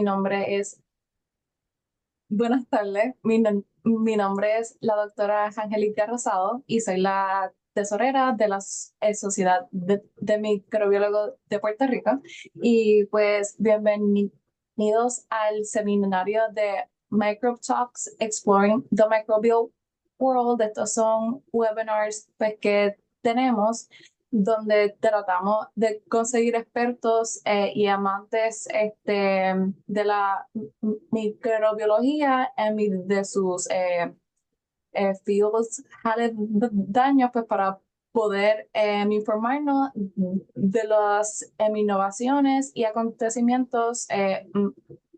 nombre es, buenas tardes, mi nombre es la doctora Angélica Rosado y soy la tesorera de la Sociedad de Microbiólogos de Puerto Rico. Y pues bienvenidos al seminario de Microbe Talks Exploring the Microbial World. Estos son webinars pues, que tenemos donde tratamos de conseguir expertos y amantes de la microbiología de sus fields aledaños, pues para poder informarnos de las innovaciones y acontecimientos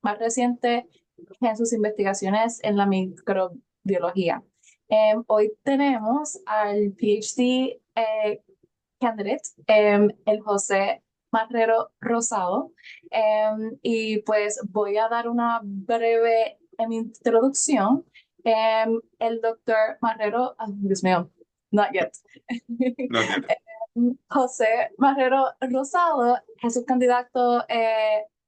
más recientes en sus investigaciones en la microbiología. Hoy tenemos al PhD candidate, el José Marrero Rosado. Y pues voy a dar una breve introducción. El doctor Marrero, Dios mío, not yet. No entiendo. José Marrero Rosado es un candidato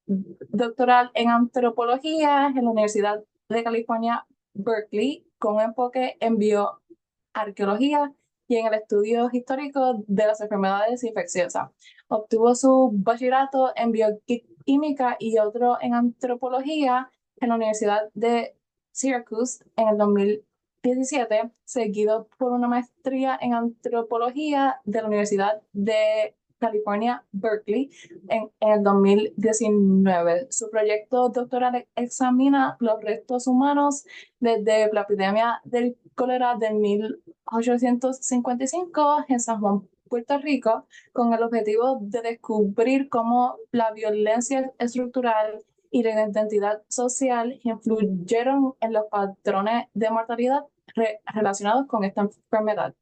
doctoral en antropología en la Universidad de California, Berkeley, con enfoque en bioarqueología y en el estudio histórico de las enfermedades infecciosas. Obtuvo su bachillerato en bioquímica y otro en antropología en la Universidad de Syracuse en el 2017, seguido por una maestría en antropología de la Universidad de California, Berkeley, en el 2019. Su proyecto doctoral examina los restos humanos desde la epidemia del cólera de 1855 en San Juan, Puerto Rico, con el objetivo de descubrir cómo la violencia estructural y la identidad social influyeron en los patrones de mortalidad relacionados con esta enfermedad.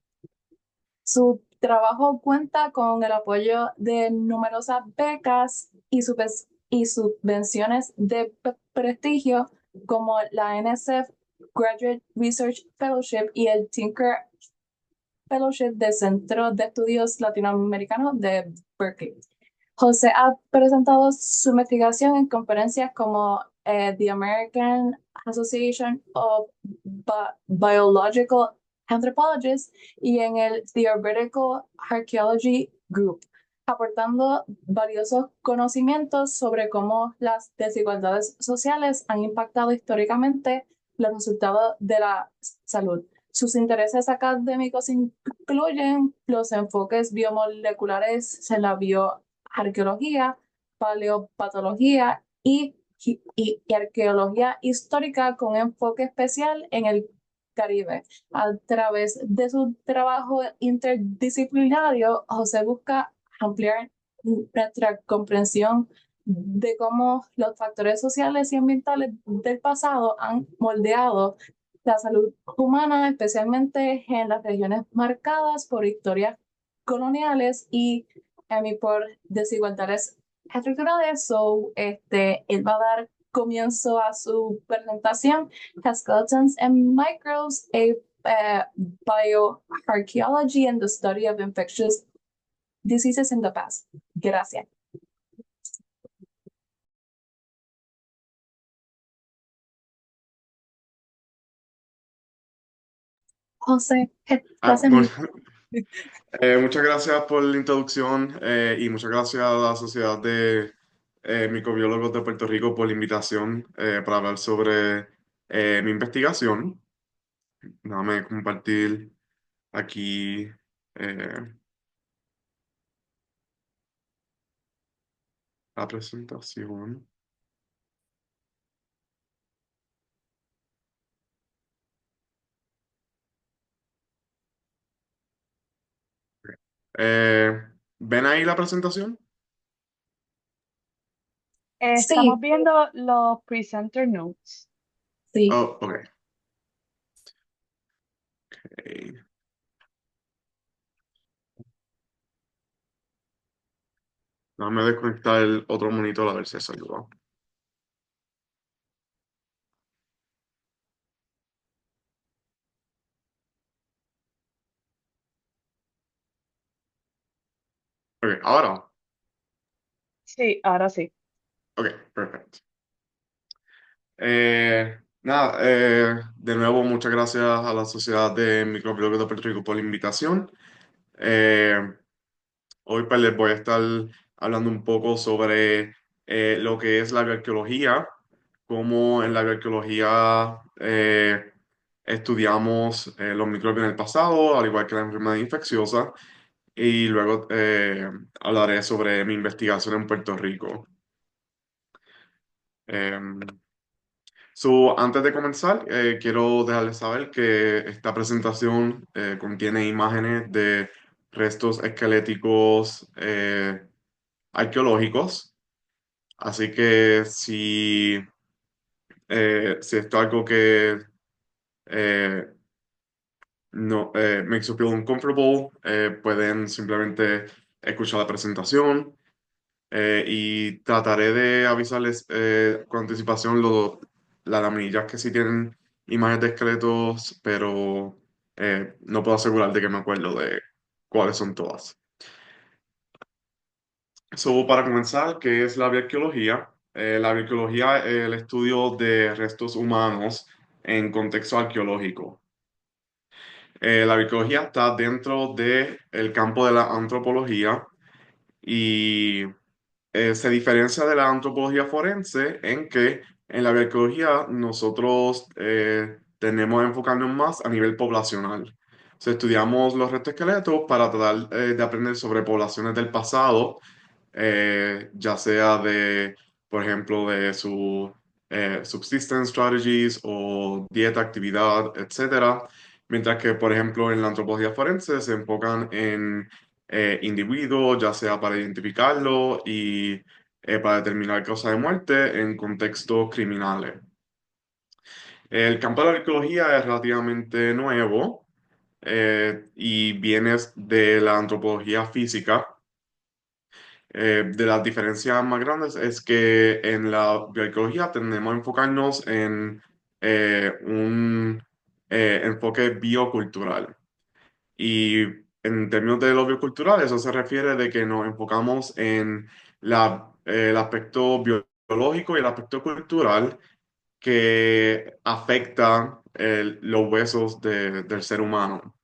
Su trabajo cuenta con el apoyo de numerosas becas y subvenciones de prestigio como la NSF Graduate Research Fellowship y el Tinker Fellowship del Centro de Estudios Latinoamericanos de Berkeley. José ha presentado su investigación en conferencias como the American Association of Biological Anthropologists y en el Theoretical Archaeology Group, aportando valiosos conocimientos sobre cómo las desigualdades sociales han impactado históricamente los resultados de la salud. Sus intereses académicos incluyen los enfoques biomoleculares en la bioarqueología, paleopatología y arqueología histórica con enfoque especial en el Caribe. A través de su trabajo interdisciplinario, José busca ampliar nuestra comprensión de cómo los factores sociales y ambientales del pasado han moldeado la salud humana, especialmente en las regiones marcadas por historias coloniales y por desigualdades estructurales. Él va a dar comienzo a su presentación, Skeletons and Microbes, Bioarchaeology and the Study of Infectious Diseases in the Past. Gracias. José, estás en Bueno, mute. muchas gracias por la introducción y muchas gracias a la Sociedad de Microbiólogos de Puerto Rico por la invitación para hablar sobre mi investigación. Déjame compartir aquí eh, la presentación. Eh, ¿Ven ahí la presentación? Sí, Estamos viendo los presenter notes. sí. Oh, ok. Ok. Déjame desconectar el otro monitor a ver si eso ayuda. Ok, ahora. Sí, ahora sí. Ok, perfecto. De nuevo, muchas gracias a la Sociedad de Microbiólogos de Puerto Rico por la invitación. Eh, Hoy pues, les voy a estar hablando un poco sobre lo que es la bioarqueología, cómo en la bioarqueología estudiamos los microbios en el pasado, al igual que la enfermedad infecciosa, y luego hablaré sobre mi investigación en Puerto Rico. Em, Antes de comenzar, quiero dejarles saber que esta presentación contiene imágenes de restos esqueléticos arqueológicos, así que si esto es algo que eh, no makes you feel uncomfortable, pueden simplemente escuchar la presentación y trataré de avisarles con anticipación las laminillas que sí tienen imágenes de esqueletos, pero no puedo asegurar de que me acuerdo de cuáles son todas. Para comenzar, ¿qué es la bioarqueología? La bioarqueología es el estudio de restos humanos en contexto arqueológico. La bioarqueología está dentro del campo de la antropología y se diferencia de la antropología forense en que en la bioarqueología nosotros tenemos a enfocarnos más a nivel poblacional. Estudiamos los restos esqueletos para tratar de aprender sobre poblaciones del pasado, ya sea por ejemplo, de su subsistence strategies o dieta, actividad, etcétera. Mientras que, por ejemplo, en la antropología forense se enfocan en individuos, ya sea para identificarlo y para determinar causa de muerte en contextos criminales. El campo de la arqueología es relativamente nuevo y viene de la antropología física. De las diferencias más grandes es que en la bioarqueología tendemos a enfocarnos en un enfoque biocultural. Y en términos de lo biocultural, eso se refiere de que nos enfocamos en el aspecto biológico y el aspecto cultural que afecta los huesos del ser humano,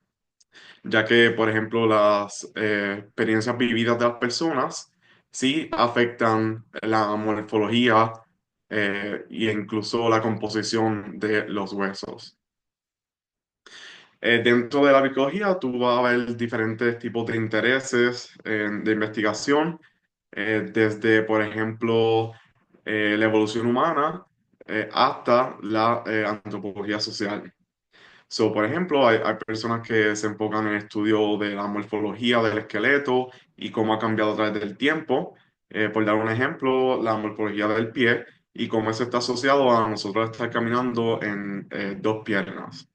ya que, por ejemplo, las experiencias vividas de las personas sí afectan la morfología e incluso la composición de los huesos. Dentro de la biología, tú vas a ver diferentes tipos de intereses de investigación, desde, por ejemplo, la evolución humana hasta la antropología social. Por ejemplo, hay personas que se enfocan en el estudio de la morfología del esqueleto y cómo ha cambiado a través del tiempo. Por dar un ejemplo, la morfología del pie y cómo eso está asociado a nosotros estar caminando en dos piernas.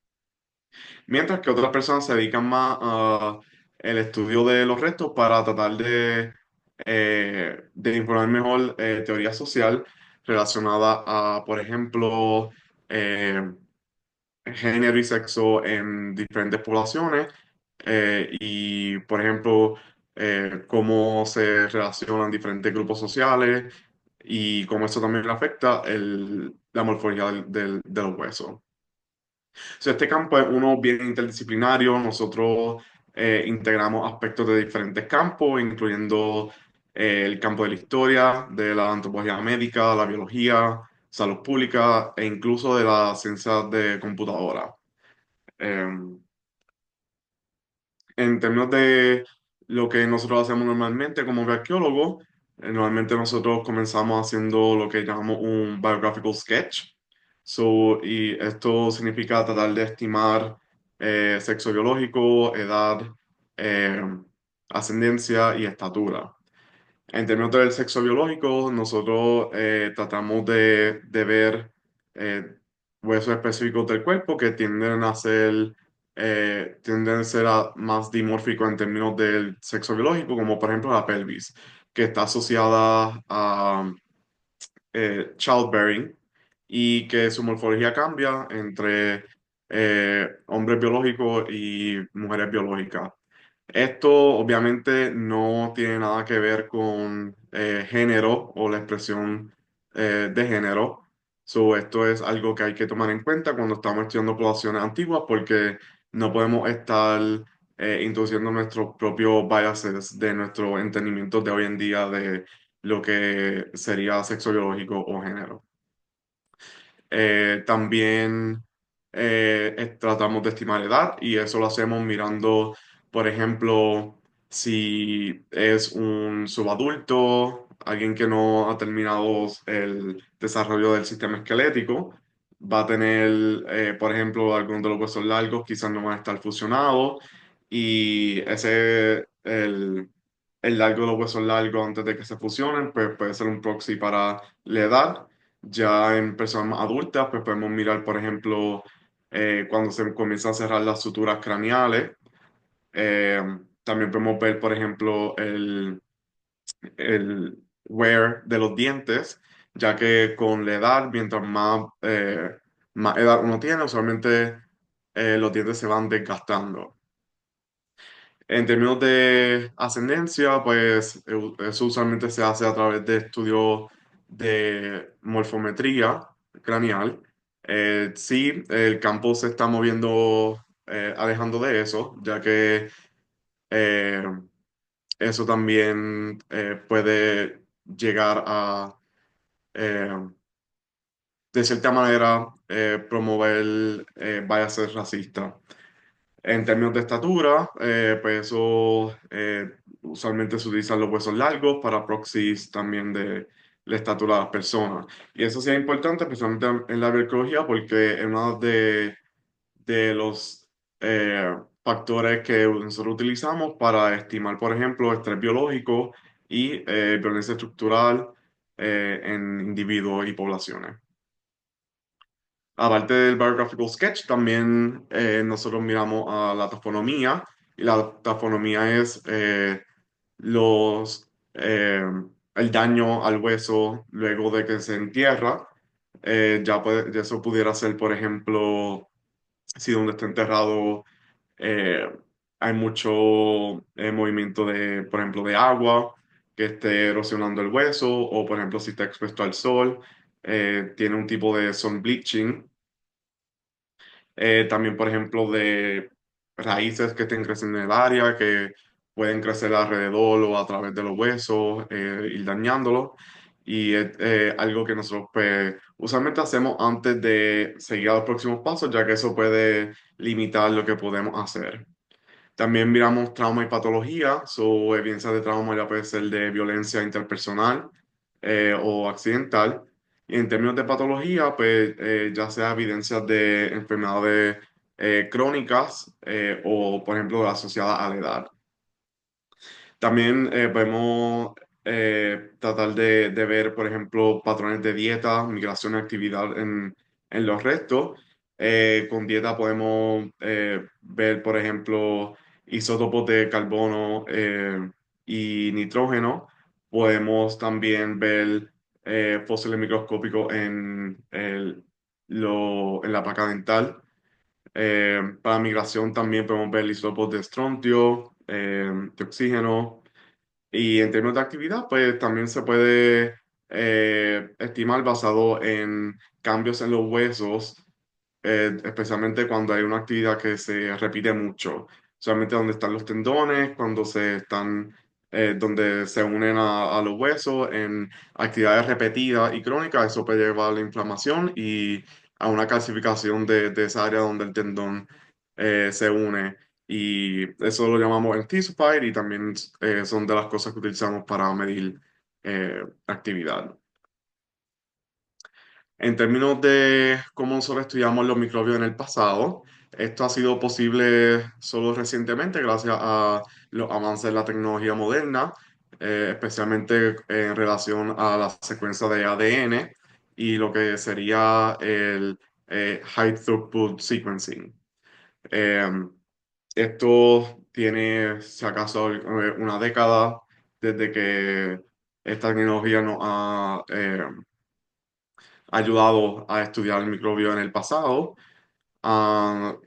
Mientras que otras personas se dedican más al estudio de los restos para tratar de informar mejor teoría social relacionada a, por ejemplo, eh, género y sexo en diferentes poblaciones y, por ejemplo, cómo se relacionan diferentes grupos sociales y cómo eso también afecta la morfología de los huesos. Este campo es uno bien interdisciplinario. Nosotros integramos aspectos de diferentes campos, incluyendo el campo de la historia, de la antropología médica, la biología, salud pública e incluso de la ciencia de computadora. Eh, en términos de lo que nosotros hacemos normalmente como arqueólogos, normalmente nosotros comenzamos haciendo lo que llamamos un biographical sketch. Y esto significa tratar de estimar sexo biológico, edad, eh, ascendencia y estatura. En términos del sexo biológico, nosotros tratamos de ver eh, huesos específicos del cuerpo que tienden a ser más dimórficos en términos del sexo biológico, como por ejemplo la pelvis, que está asociada a childbearing y que su morfología cambia entre hombres biológicos y mujeres biológicas. Esto obviamente no tiene nada que ver con género o la expresión de género. Esto es algo que hay que tomar en cuenta cuando estamos estudiando poblaciones antiguas porque no podemos estar introduciendo nuestros propios biases de nuestro entendimiento de hoy en día de lo que sería sexo biológico o género. También tratamos de estimar edad y eso lo hacemos mirando, por ejemplo, si es un subadulto, alguien que no ha terminado el desarrollo del sistema esquelético, va a tener, por ejemplo, algunos de los huesos largos quizás no van a estar fusionados y el largo de los huesos largos antes de que se fusionen, pues puede ser un proxy para la edad. Ya en personas más adultas, pues podemos mirar, por ejemplo, cuando se comienzan a cerrar las suturas craneales. Eh, También podemos ver, por ejemplo, el wear de los dientes, ya que con la edad, mientras más edad uno tiene, usualmente los dientes se van desgastando. En términos de ascendencia, pues eso usualmente se hace a través de estudios de morfometría craneal. Sí, el campo se está moviendo, alejando de eso, ya que eh, eso también puede llegar a, eh, de cierta manera, promover biases racistas. En términos de estatura, pues eso usualmente se utilizan los huesos largos para proxies también de la estatura de las personas. Y eso sí es importante, especialmente en la biología, porque es uno de los factores que nosotros utilizamos para estimar, por ejemplo, estrés biológico y violencia estructural en individuos y poblaciones. Aparte del Biographical Sketch, también nosotros miramos a la tafonomía, y la tafonomía es los, eh, el daño al hueso luego de que se entierra. Ya eso pudiera ser, por ejemplo, si donde está enterrado eh, hay mucho movimiento de, por ejemplo, de agua que esté erosionando el hueso, o por ejemplo, si está expuesto al sol, tiene un tipo de sun bleaching. También, por ejemplo, de raíces que estén creciendo en el área, que pueden crecer alrededor o a través de los huesos, ir dañándolos. Y es algo que nosotros pues, usualmente hacemos antes de seguir a los próximos pasos, ya que eso puede limitar lo que podemos hacer. También miramos trauma y patología, su evidencia de trauma ya puede ser de violencia interpersonal o accidental. Y en términos de patología, pues ya sea evidencias de enfermedades crónicas o, por ejemplo, asociadas a la edad. También podemos tratar de ver, por ejemplo, patrones de dieta, migración y actividad en los restos. Con dieta podemos ver, por ejemplo, isótopos de carbono y nitrógeno. Podemos también ver fósiles microscópicos en la placa dental. Para migración también podemos ver isótopos de estroncio, de oxígeno. Y en términos de actividad, pues también se puede estimar basado en cambios en los huesos, especialmente cuando hay una actividad que se repite mucho. Solamente donde están los tendones, cuando donde se unen a los huesos, en actividades repetidas y crónicas, eso puede llevar a la inflamación y a una calcificación de esa área donde el tendón se une. Y eso lo llamamos el T-Spire y también son de las cosas que utilizamos para medir actividad. En términos de cómo nosotros estudiamos los microbios en el pasado, esto ha sido posible solo recientemente gracias a los avances de la tecnología moderna, especialmente en relación a la secuencia de ADN y lo que sería el High Throughput Sequencing. Eh, Esto tiene, si acaso, una década desde que esta tecnología nos ha ayudado a estudiar el microbio en el pasado.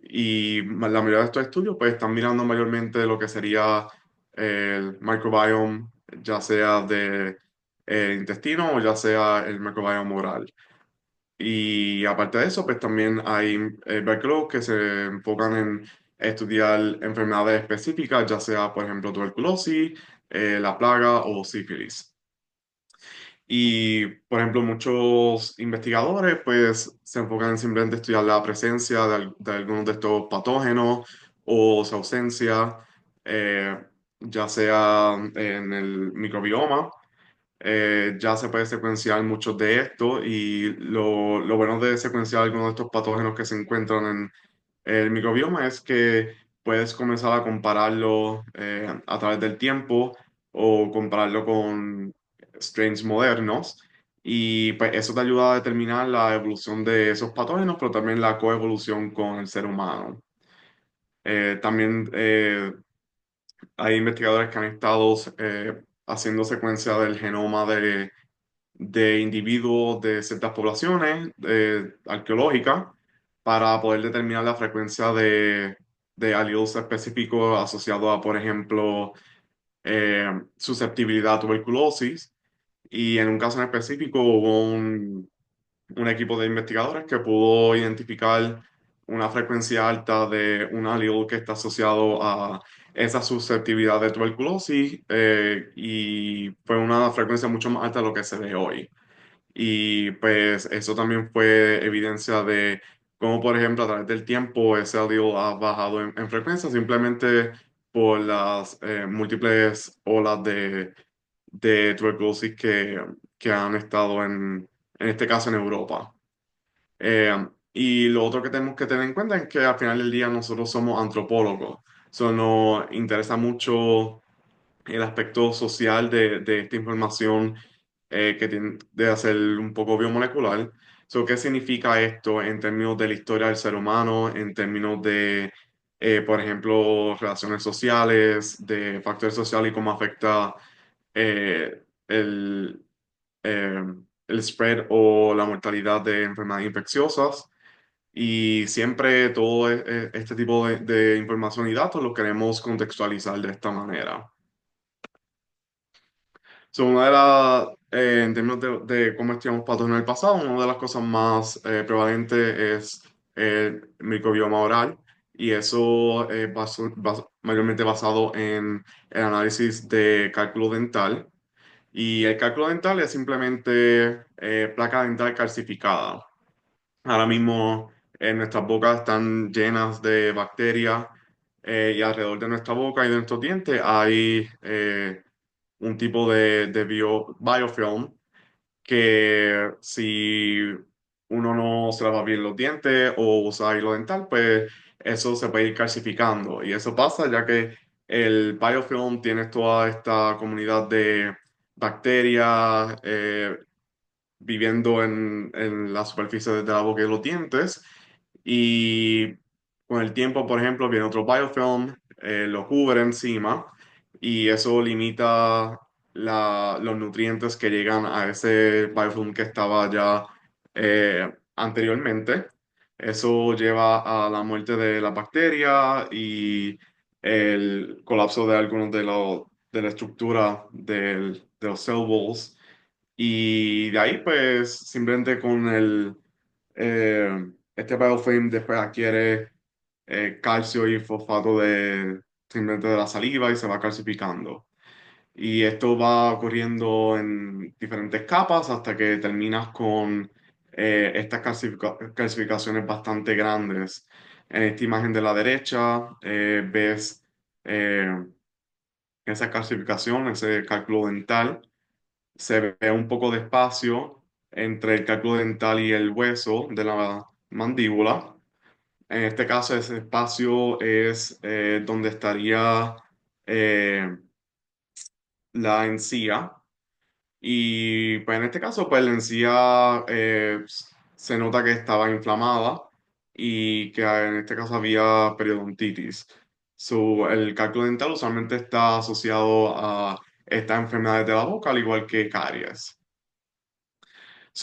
Y la mayoría de estos estudios pues están mirando mayormente lo que sería el microbiome, ya sea de intestino o ya sea el microbiome oral. Y aparte de eso, pues también hay biólogos que se enfocan en estudiar enfermedades específicas, ya sea, por ejemplo, tuberculosis, la plaga o sífilis. Y, por ejemplo, muchos investigadores pues se enfocan en simplemente estudiar la presencia de algunos de estos patógenos o su ausencia, eh, ya sea en el microbioma. Ya se puede secuenciar muchos de estos y lo bueno de secuenciar algunos de estos patógenos que se encuentran en el microbioma es que puedes comenzar a compararlo a través del tiempo o compararlo con strains modernos y pues eso te ayuda a determinar la evolución de esos patógenos, pero también la coevolución con el ser humano. También hay investigadores que han estado haciendo secuencia del genoma de individuos de ciertas poblaciones arqueológicas para poder determinar la frecuencia de alleles específicos asociados a, por ejemplo, susceptibilidad a tuberculosis. Y en un caso en específico hubo un equipo de investigadores que pudo identificar una frecuencia alta de un allele que está asociado a esa susceptibilidad de tuberculosis y fue una frecuencia mucho más alta de lo que se ve hoy. Y pues eso también fue evidencia de cómo, por ejemplo, a través del tiempo ese audio ha bajado en frecuencia simplemente por las múltiples olas de tuberculosis que han estado en este caso en Europa. Y lo otro que tenemos que tener en cuenta es que al final del día nosotros somos antropólogos. Eso nos interesa mucho el aspecto social de esta información que tiene de ser un poco biomolecular. So, ¿qué significa esto en términos de la historia del ser humano, en términos de, por ejemplo, relaciones sociales, de factores sociales y cómo afecta eh, el, eh, el spread o la mortalidad de enfermedades infecciosas? Y siempre todo este tipo de información y datos lo queremos contextualizar de esta manera. So, una de las, en términos de cómo estudiamos patógenos en el pasado, una de las cosas más prevalentes es el microbioma oral y eso es mayormente basado en el análisis de cálculo dental. Y el cálculo dental es simplemente placa dental calcificada. Ahora mismo nuestras bocas están llenas de bacterias y alrededor de nuestra boca y de nuestros dientes hay un tipo de biofilm que si uno no se lava bien los dientes o usa hilo dental, pues eso se puede ir calcificando. Y eso pasa ya que el biofilm tiene toda esta comunidad de bacterias viviendo en la superficie de la boca y los dientes. Y con el tiempo, por ejemplo, viene otro biofilm, lo cubre encima y eso limita los nutrientes que llegan a ese biofilm que estaba ya anteriormente. Eso lleva a la muerte de la bacteria y el colapso de algunos de la estructura de los cell walls. Y de ahí, pues, simplemente con este biofilm después adquiere calcio y fosfato simplemente de la saliva y se va calcificando. Y esto va ocurriendo en diferentes capas hasta que terminas con estas calcificaciones bastante grandes. En esta imagen de la derecha ves eh, esa calcificación, ese cálculo dental se ve un poco de espacio entre el cálculo dental y el hueso de la mandíbula. En este caso, ese espacio es donde estaría eh, la encía. Y pues en este caso, pues la encía se nota que estaba inflamada y que en este caso había periodontitis. El cálculo dental usualmente está asociado a estas enfermedades de la boca, al igual que caries.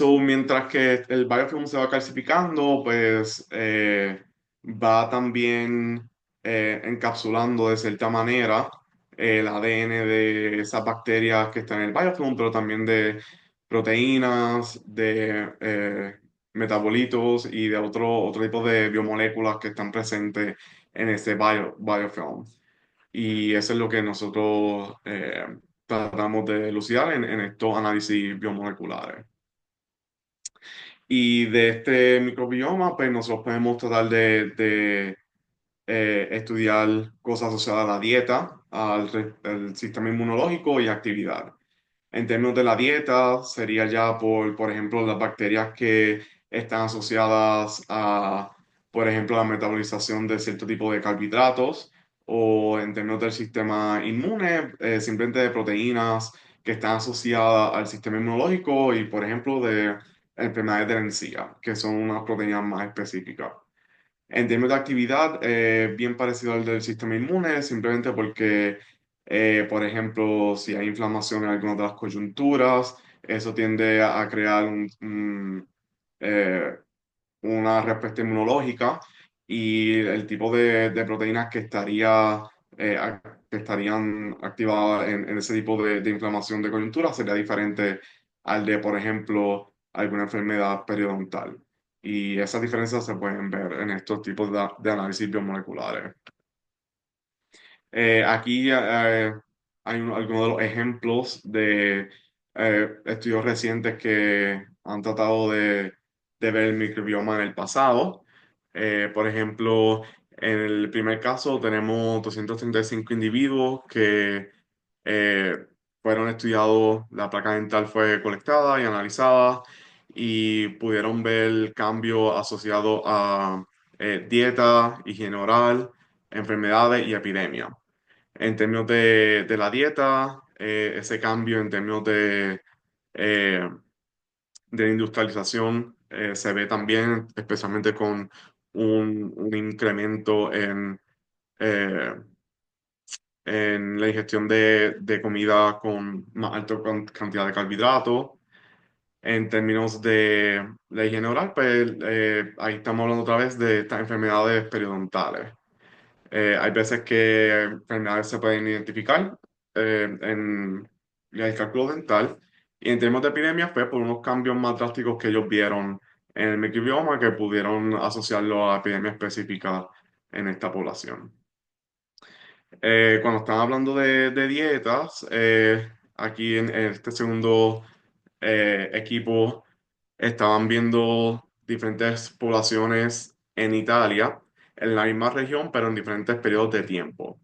Mientras que el biofilm se va calcificando, pues va también encapsulando de cierta manera el ADN de esas bacterias que están en el biofilm, pero también de proteínas, de metabolitos y de otro tipo de biomoléculas que están presentes en ese biofilm. Y eso es lo que nosotros tratamos de elucidar en estos análisis biomoleculares. Y de este microbioma, pues nosotros podemos tratar de estudiar cosas asociadas a la dieta, al sistema inmunológico y actividad. En términos de la dieta, sería ya por ejemplo, las bacterias que están asociadas a, por ejemplo, la metabolización de cierto tipo de carbohidratos, o en términos del sistema inmune, simplemente de proteínas que están asociadas al sistema inmunológico y, por ejemplo, de enfermedades de la encía, que son unas proteínas más específicas. En términos de actividad, bien parecido al del sistema inmune, simplemente porque, por ejemplo, si hay inflamación en alguna de las coyunturas, eso tiende a crear eh, una respuesta inmunológica y el tipo de proteínas que estarían activadas en ese tipo de inflamación de coyuntura sería diferente al de, por ejemplo, alguna enfermedad periodontal. Y esas diferencias se pueden ver en estos tipos de análisis biomoleculares. Aquí hay algunos de los ejemplos de estudios recientes que han tratado de ver el microbioma en el pasado. Por ejemplo, en el primer caso tenemos 235 individuos que eh, fueron estudiados, la placa dental fue colectada y analizada y pudieron ver cambios asociados a dieta, higiene oral, enfermedades y epidemias. En términos de la dieta, ese cambio en términos eh, de industrialización se ve también, especialmente con un incremento eh, en la ingestión de comida con más alta cantidad de carbohidratos. En términos de la higiene oral, pues ahí estamos hablando otra vez de estas enfermedades periodontales. Hay veces que enfermedades se pueden identificar en el cálculo dental y en términos de epidemias fue por unos cambios más drásticos que ellos vieron en el microbioma que pudieron asociarlo a epidemias específicas en esta población. Cuando están hablando de dietas, aquí en este segundo equipo estaban viendo diferentes poblaciones en Italia, en la misma región, pero en diferentes periodos de tiempo.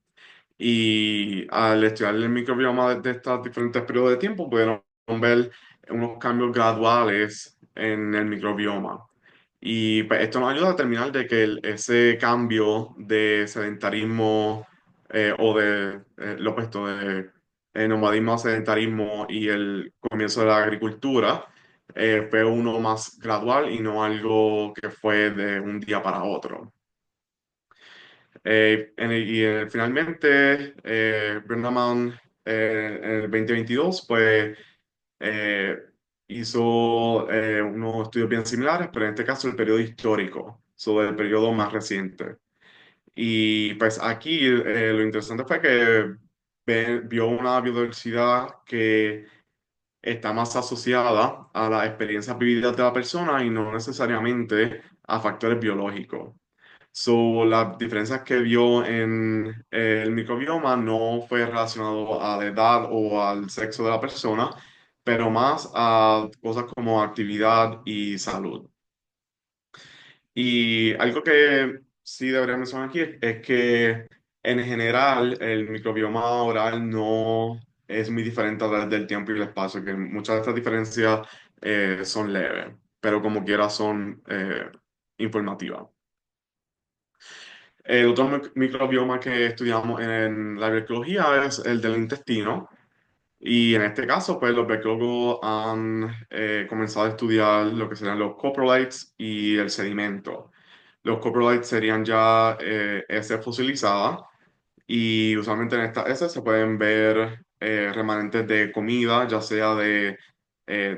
Y al estudiar el microbioma de estos diferentes periodos de tiempo, pudieron ver unos cambios graduales en el microbioma. Y pues, esto nos ayuda a determinar de que ese cambio de sedentarismo o de lo opuesto de nomadismo a sedentarismo y el comienzo de la agricultura fue uno más gradual y no algo que fue de un día para otro. Finalmente, Brenneman en el 2022 pues, eh, hizo unos estudios bien similares, pero en este caso el periodo histórico, sobre el periodo más reciente. Y pues aquí lo interesante fue que vio una biodiversidad que está más asociada a las experiencias vividas de la persona y no necesariamente a factores biológicos. So, las diferencias que vio en el microbioma no fue relacionado a la edad o al sexo de la persona, pero más a cosas como actividad y salud. Y algo que sí debería mencionar aquí es que en general el microbioma oral no es muy diferente a través del tiempo y el espacio, que muchas de estas diferencias son leves, pero como quiera son informativas. El otro microbioma que estudiamos en la biología es el del intestino. Y en este caso, pues los biólogos han comenzado a estudiar lo que serían los coprolites y el sedimento. Los coprolites serían ya heces fosilizadas y usualmente en estas heces se pueden ver remanentes de comida, ya sea de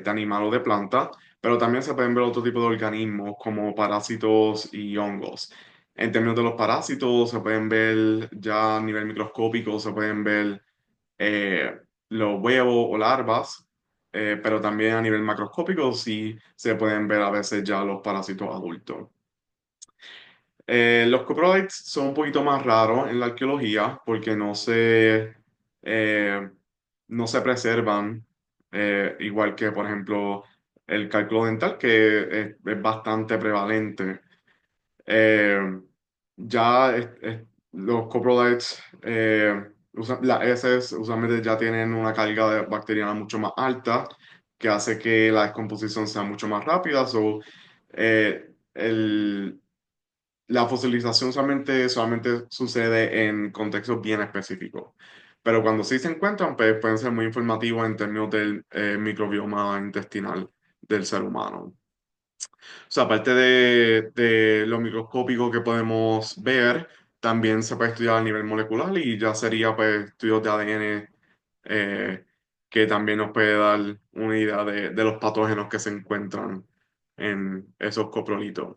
animal o de planta, pero también se pueden ver otro tipo de organismos como parásitos y hongos. En términos de los parásitos, se pueden ver ya a nivel microscópico, se pueden ver los huevos o larvas pero también a nivel macroscópico sí se pueden ver a veces ya los parásitos adultos. Los coprolites son un poquito más raros en la arqueología porque eh, no se preservan, igual que, por ejemplo, el cálculo dental, que es bastante prevalente. Eh, los coprolites, las heces usualmente ya tienen una carga bacteriana mucho más alta, que hace que la descomposición sea mucho más rápida. La fosilización solamente sucede en contextos bien específicos. Pero cuando sí se encuentran, pues pueden ser muy informativos en términos del microbioma intestinal del ser humano. O sea, aparte de lo microscópico que podemos ver, también se puede estudiar a nivel molecular y ya sería pues estudios de ADN, que también nos puede dar una idea de los patógenos que se encuentran en esos coprolitos.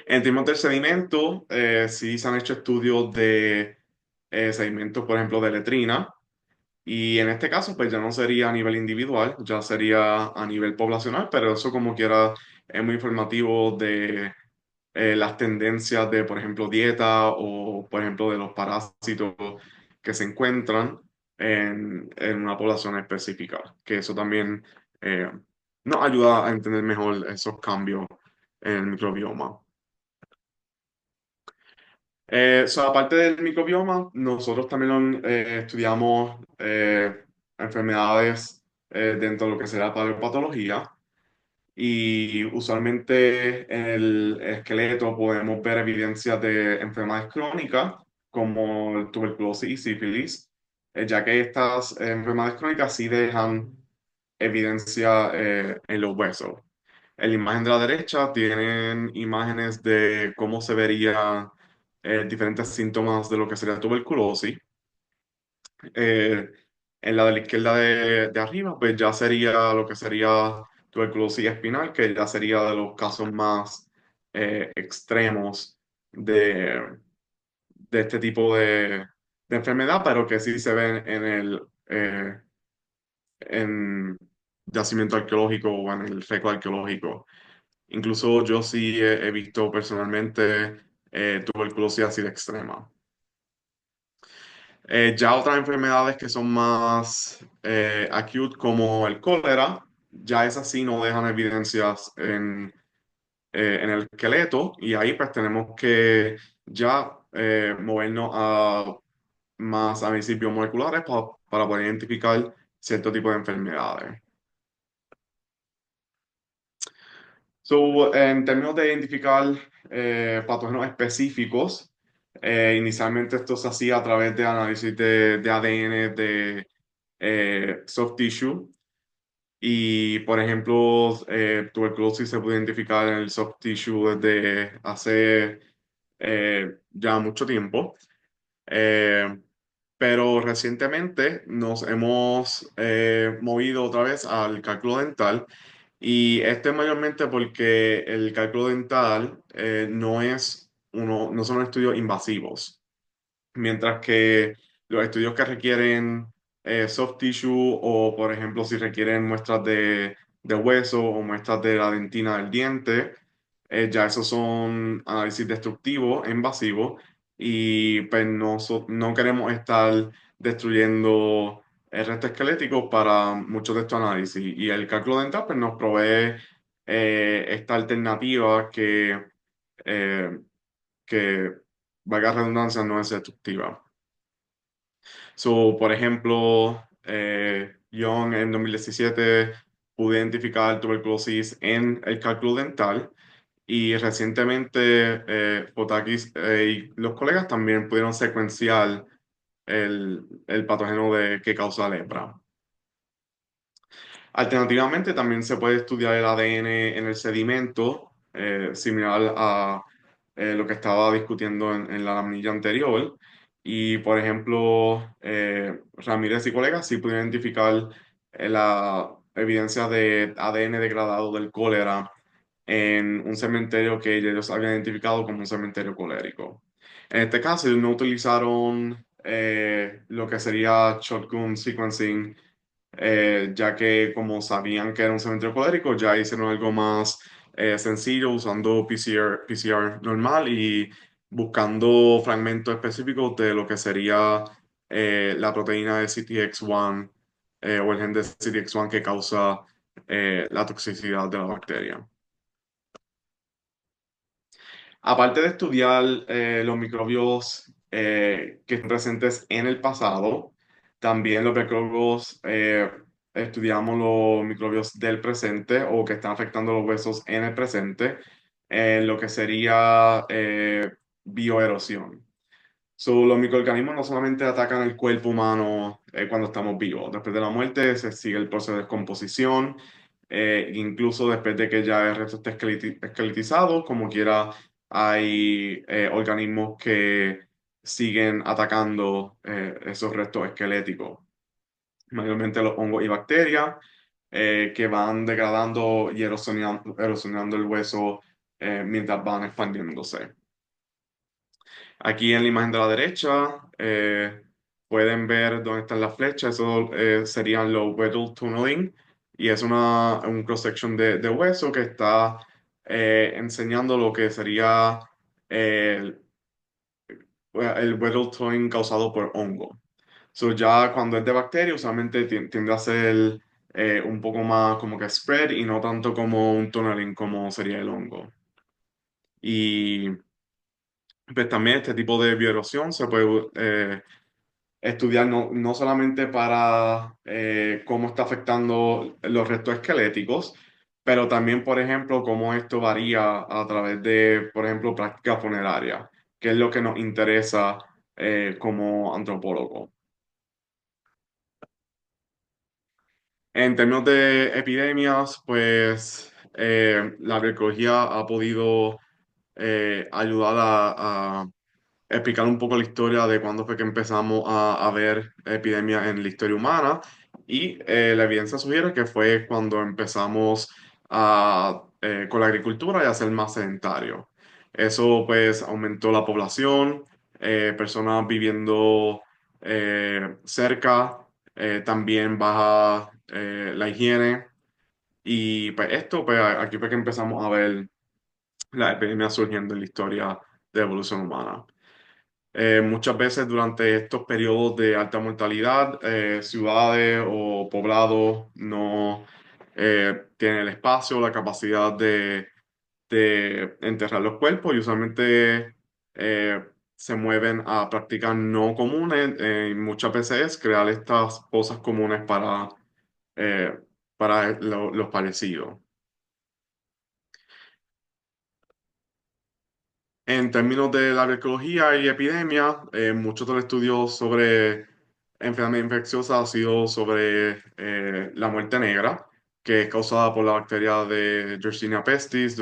En términos del sedimento, sí se han hecho estudios de sedimentos, por ejemplo, de letrina, y en este caso, pues ya no sería a nivel individual, ya sería a nivel poblacional, pero eso como quiera es muy informativo de las tendencias de, por ejemplo, dieta o, por ejemplo, de los parásitos que se encuentran en una población específica, que eso también eh, nos ayuda a entender mejor esos cambios en el microbioma. Aparte del microbioma, nosotros también estudiamos enfermedades dentro de lo que será paleopatología, y usualmente en el esqueleto podemos ver evidencias de enfermedades crónicas como tuberculosis y sífilis, ya que estas enfermedades crónicas sí dejan evidencia en los huesos. En la imagen de la derecha tienen imágenes de cómo se verían diferentes síntomas de lo que sería tuberculosis. Eh, en la de la izquierda de arriba, pues ya sería lo que sería tuberculosis espinal, que ya sería de los casos más extremos de, de este tipo de enfermedad, pero que sí se ven en yacimiento arqueológico o en el récord arqueológico. Incluso yo sí he visto personalmente tuberculosis así de extrema. Ya otras enfermedades que son más acute, como el cólera, ya esas sí no dejan evidencias en el esqueleto, y ahí pues tenemos que ya movernos a más análisis biomoleculares para poder identificar cierto tipo de enfermedades. En términos de identificar patógenos específicos, inicialmente esto se hacía a través de análisis de ADN de soft tissue. Y, por ejemplo, tuberculosis se puede identificar en el soft tissue desde hace ya mucho tiempo. Eh, pero recientemente nos hemos movido otra vez al cálculo dental, y esto es mayormente porque el cálculo dental no son estudios invasivos, mientras que los estudios que requieren soft tissue, o por ejemplo si requieren muestras de hueso o muestras de la dentina del diente, ya esos son análisis destructivos e invasivos, y pues no queremos estar destruyendo el resto esquelético para muchos de estos análisis, y el cálculo dental pues nos provee esta alternativa eh, que, valga la redundancia, no es destructiva. Por ejemplo, yo en 2017 pude identificar tuberculosis en el cálculo dental, y recientemente Fotakis y los colegas también pudieron secuenciar el patógeno que causa lepra. Alternativamente, también se puede estudiar el ADN en el sedimento, similar a lo que estaba discutiendo en la laminilla anterior. Y, por ejemplo, Ramírez y colegas sí pudieron identificar la evidencia de ADN degradado del cólera en un cementerio que ellos habían identificado como un cementerio colérico. En este caso, ellos no utilizaron lo que sería shotgun sequencing ya que como sabían que era un cementerio colérico, ya hicieron algo más sencillo usando PCR normal y buscando fragmentos específicos de lo que sería la proteína de CTX1 o el gen de CTX1 que causa la toxicidad de la bacteria. Aparte de estudiar los microbios que están presentes en el pasado, también los microbios estudiamos los microbios del presente o que están afectando los huesos en el presente, en lo que sería bioerosión. Los microorganismos no solamente atacan el cuerpo humano cuando estamos vivos, después de la muerte se sigue el proceso de descomposición, incluso después de que ya el resto esté esqueletizado, como quiera, hay organismos que siguen atacando esos restos esqueléticos, mayormente los hongos y bacterias, que van degradando y erosionando el hueso mientras van expandiéndose. Aquí en la imagen de la derecha pueden ver dónde están las flechas, eso serían los Weddell tunneling y es un cross-section de hueso que está enseñando lo que sería el, el Weddell tunneling causado por hongo. Ya cuando es de bacteria, usualmente tiende a ser un poco más como que spread y no tanto como un tunneling como sería el hongo. Y pues también este tipo de bioerosión se puede estudiar no solamente para cómo está afectando los restos esqueléticos, pero también, por ejemplo, cómo esto varía a través de, por ejemplo, prácticas funerarias, que es lo que nos interesa como antropólogos. En términos de epidemias, pues la agroecología ha podido ayudar a explicar un poco la historia de cuándo fue que empezamos a ver epidemias en la historia humana y la evidencia sugiere que fue cuando empezamos con la agricultura y a ser más sedentarios. Eso pues aumentó la población, personas viviendo cerca, también baja la higiene y pues esto, pues aquí fue que empezamos a ver la epidemia surgiendo en la historia de la evolución humana. Muchas veces durante estos periodos de alta mortalidad, ciudades o poblados no tienen el espacio, la capacidad de enterrar los cuerpos y usualmente se mueven a prácticas no comunes. Y muchas veces es crear estas cosas comunes eh, para los parecidos. En términos de la agroecología y epidemia, muchos de los estudios sobre enfermedades infecciosas han sido sobre la muerte negra, que es causada por la bacteria de Yersinia pestis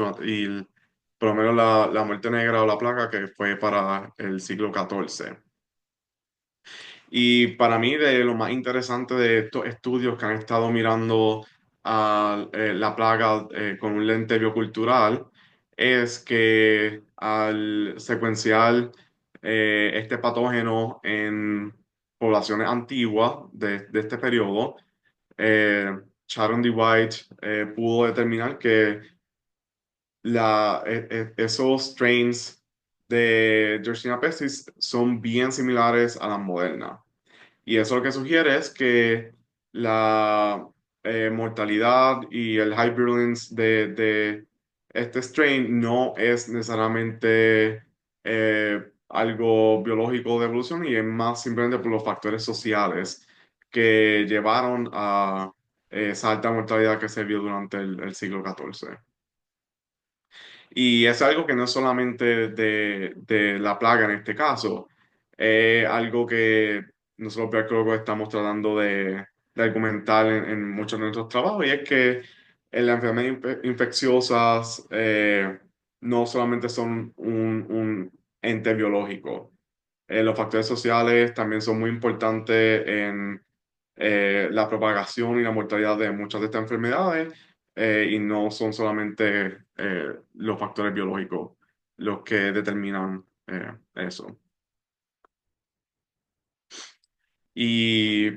por lo menos la muerte negra o la plaga que fue para el siglo XIV. Y para mí, de lo más interesante de estos estudios que han estado mirando a la plaga con un lente biocultural, es que al secuenciar este patógeno en poblaciones antiguas de este periodo, Sharon D. White pudo determinar que esos strains de Yersinia pestis son bien similares a las modernas. Y eso lo que sugiere es que la mortalidad y el high virulence de este strain no es necesariamente algo biológico de evolución y es más simplemente por los factores sociales que llevaron a esa alta mortalidad que se vio durante el siglo XIV. Y es algo que no es solamente de la plaga en este caso, es algo que nosotros biólogos estamos tratando de argumentar en muchos de nuestros trabajos, y es que en las enfermedades infecciosas no solamente son un ente biológico, los factores sociales también son muy importantes en la propagación y la mortalidad de muchas de estas enfermedades y no son solamente los factores biológicos los que determinan eso. Y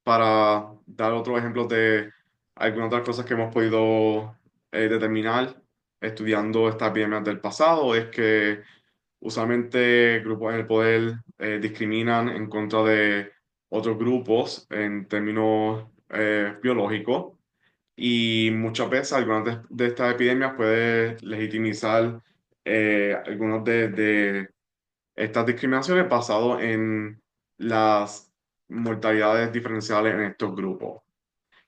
para dar otros ejemplos de algunas otras cosas que hemos podido determinar estudiando estas epidemias del pasado, es que usualmente grupos en el poder discriminan en contra de otros grupos en términos biológicos, y muchas veces algunas de estas epidemias puede legitimizar algunas de estas discriminaciones basado en las mortalidades diferenciales en estos grupos.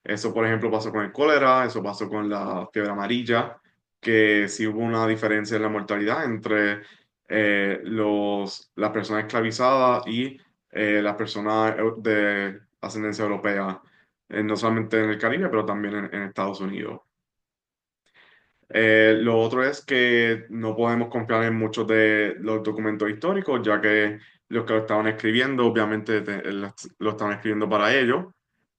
Eso, por ejemplo, pasó con el cólera, eso pasó con la fiebre amarilla, que sí hubo una diferencia en la mortalidad entre las personas esclavizadas y las personas de ascendencia europea, no solamente en el Caribe, pero también en Estados Unidos. Lo otro es que no podemos confiar en muchos de los documentos históricos, ya que los que lo estaban escribiendo, obviamente lo estaban escribiendo para ellos.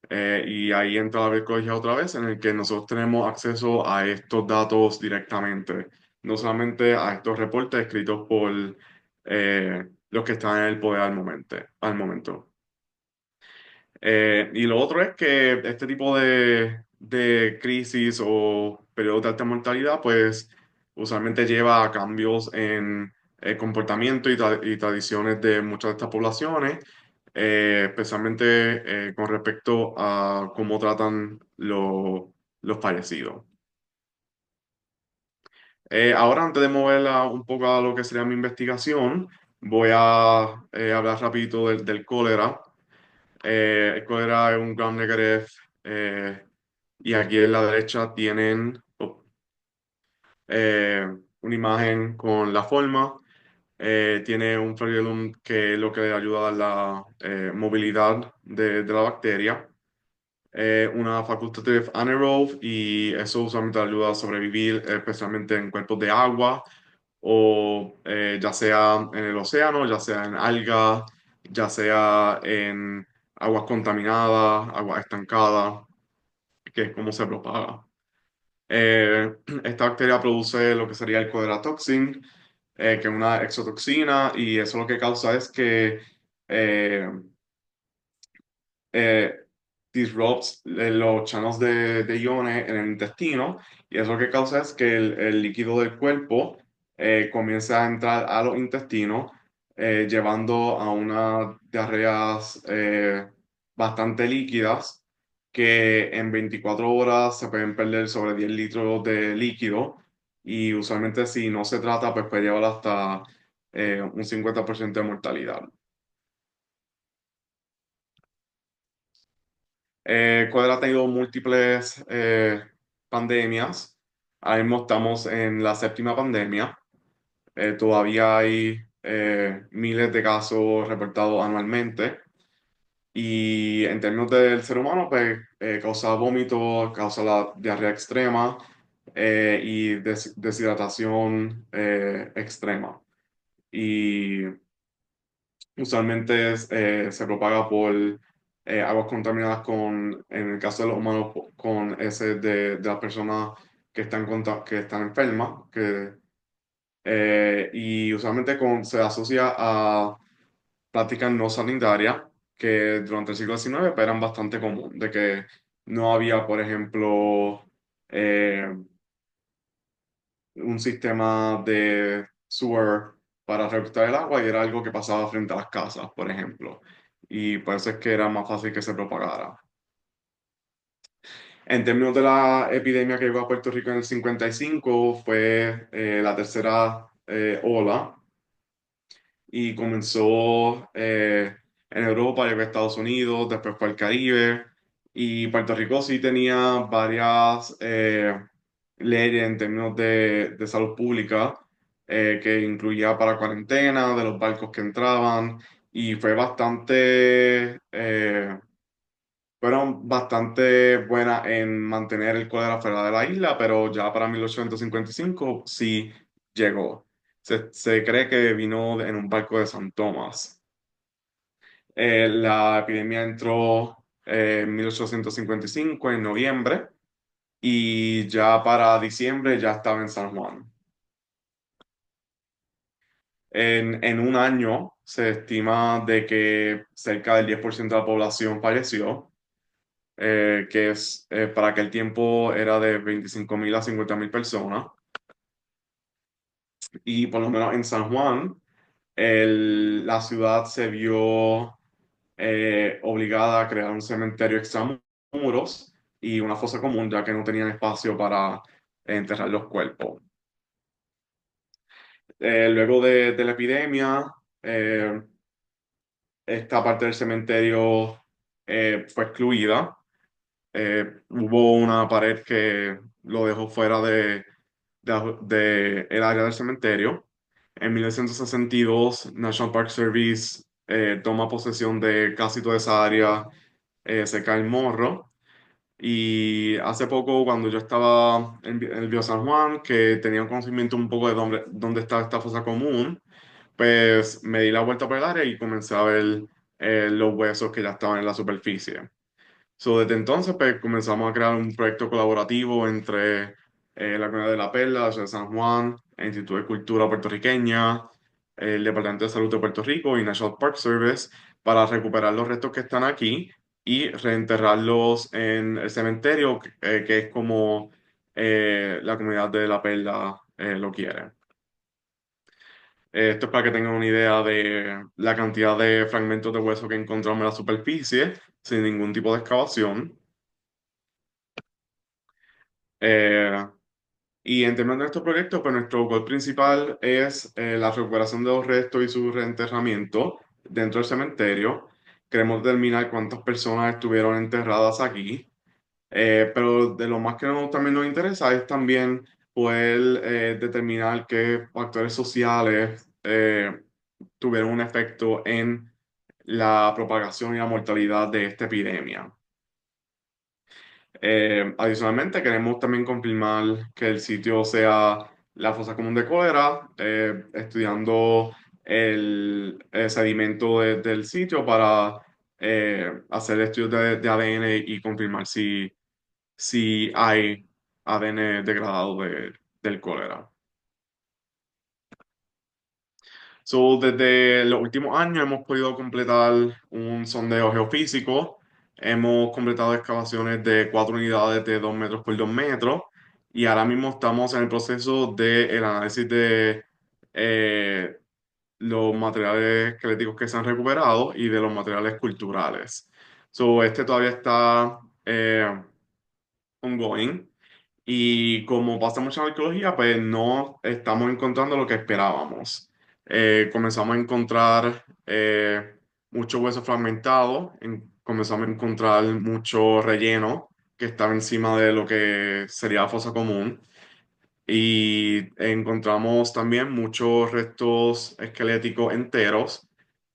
Y ahí entra la arqueología otra vez, en el que nosotros tenemos acceso a estos datos directamente, no solamente a estos reportes escritos por los que están en el poder al momento. Y lo otro es que este tipo de crisis o periodos de alta mortalidad, pues usualmente lleva a cambios en el comportamiento y tradiciones de muchas de estas poblaciones, especialmente con respecto a cómo tratan los fallecidos. Ahora, antes de moverla un poco a lo que sería mi investigación, voy a hablar rapidito del cólera. El cólera es un gram negative, eh, y aquí en la derecha tienen eh, una imagen con la forma. Tiene un flagellum que es lo que le ayuda a la movilidad de la bacteria. Una facultative anaerobe, y eso usualmente ayuda a sobrevivir, especialmente en cuerpos de agua o ya sea en el océano, ya sea en algas, ya sea en aguas contaminadas, aguas estancadas, que es como se propaga. Esta bacteria produce lo que sería el Cholera toxin, que es una exotoxina, y eso lo que causa es que eh, eh, disrupts los channels de iones en el intestino, y eso lo que causa es que el líquido del cuerpo comienza a entrar a los intestinos, llevando a unas diarreas bastante líquidas, que en 24 horas se pueden perder sobre 10 litros de líquido, y usualmente si no se trata, pues puede llevar hasta un 50% de mortalidad. Ecuador ha tenido múltiples pandemias. Ahora mismo estamos en la séptima pandemia. Todavía hay miles de casos reportados anualmente. Y en términos del ser humano, pues causa vómito, causa la diarrea extrema y deshidratación extrema. Y usualmente se propaga por aguas contaminadas en el caso de los humanos, con heces de las personas que están enfermas, y usualmente se asocia a prácticas no sanitarias que durante el siglo XIX eran bastante común, de que no había, por ejemplo, eh, un sistema de sewer para recolectar el agua, y era algo que pasaba frente a las casas, por ejemplo. Y por eso es que era más fácil que se propagara. En términos de la epidemia que llegó a Puerto Rico en el 55, fue la tercera ola, y comenzó en Europa, llegó a Estados Unidos, después fue al Caribe, y Puerto Rico sí tenía varias leyes en términos de salud pública, que incluía para cuarentena de los barcos que entraban, y fueron bastante buenas en mantener el cólera fuera de la isla, pero ya para 1855 sí llegó. Se cree que vino en un barco de San Tomás. La epidemia entró en 1855, en noviembre, y ya para diciembre ya estaba en San Juan. En un año se estima de que cerca del 10% de la población falleció, que es para aquel tiempo era de 25.000 a 50.000 personas. Y por lo menos en San Juan, la ciudad se vio obligada a crear un cementerio extramuros y una fosa común, ya que no tenían espacio para enterrar los cuerpos. Luego de la epidemia, eh, esta parte del cementerio fue excluida. Hubo una pared que lo dejó fuera de el área del cementerio. En 1962, National Park Service toma posesión de casi toda esa área cerca del Morro. Y hace poco, cuando yo estaba en el Bio San Juan, que tenía un conocimiento un poco de dónde está esta fosa común, pues me di la vuelta por el área y comencé a ver los huesos que ya estaban en la superficie. So, desde entonces, pues comenzamos a crear un proyecto colaborativo entre la Comunidad de la Perla, la Ciudad de San Juan, el Instituto de Cultura Puertorriqueña, el Departamento de Salud de Puerto Rico y National Park Service para recuperar los restos que están aquí y reenterrarlos en el cementerio, que es como la Comunidad de la Perla lo quiere. Esto es para que tengan una idea de la cantidad de fragmentos de hueso que encontramos en la superficie sin ningún tipo de excavación. Eh, y en términos de nuestro proyecto, pues nuestro gol principal es la recuperación de los restos y su reenterramiento dentro del cementerio. Queremos determinar cuántas personas estuvieron enterradas aquí, pero de lo más que también nos interesa es también poder determinar qué factores sociales tuvieron un efecto en la propagación y la mortalidad de esta epidemia. Adicionalmente, queremos también confirmar que el sitio sea la fosa común de cólera, estudiando el sedimento del sitio para hacer estudios de ADN y confirmar si hay ADN degradado del cólera. So, desde los últimos años hemos podido completar un sondeo geofísico. Hemos completado excavaciones de 4 unidades de 2 metros por 2 metros y ahora mismo estamos en el proceso del análisis de eh, los materiales esqueléticos que se han recuperado y de los materiales culturales. So, este todavía está ongoing. Y como pasa mucho en arqueología, pues no estamos encontrando lo que esperábamos. Comenzamos a encontrar mucho hueso fragmentado, comenzamos a encontrar mucho relleno que estaba encima de lo que sería la fosa común. Y encontramos también muchos restos esqueléticos enteros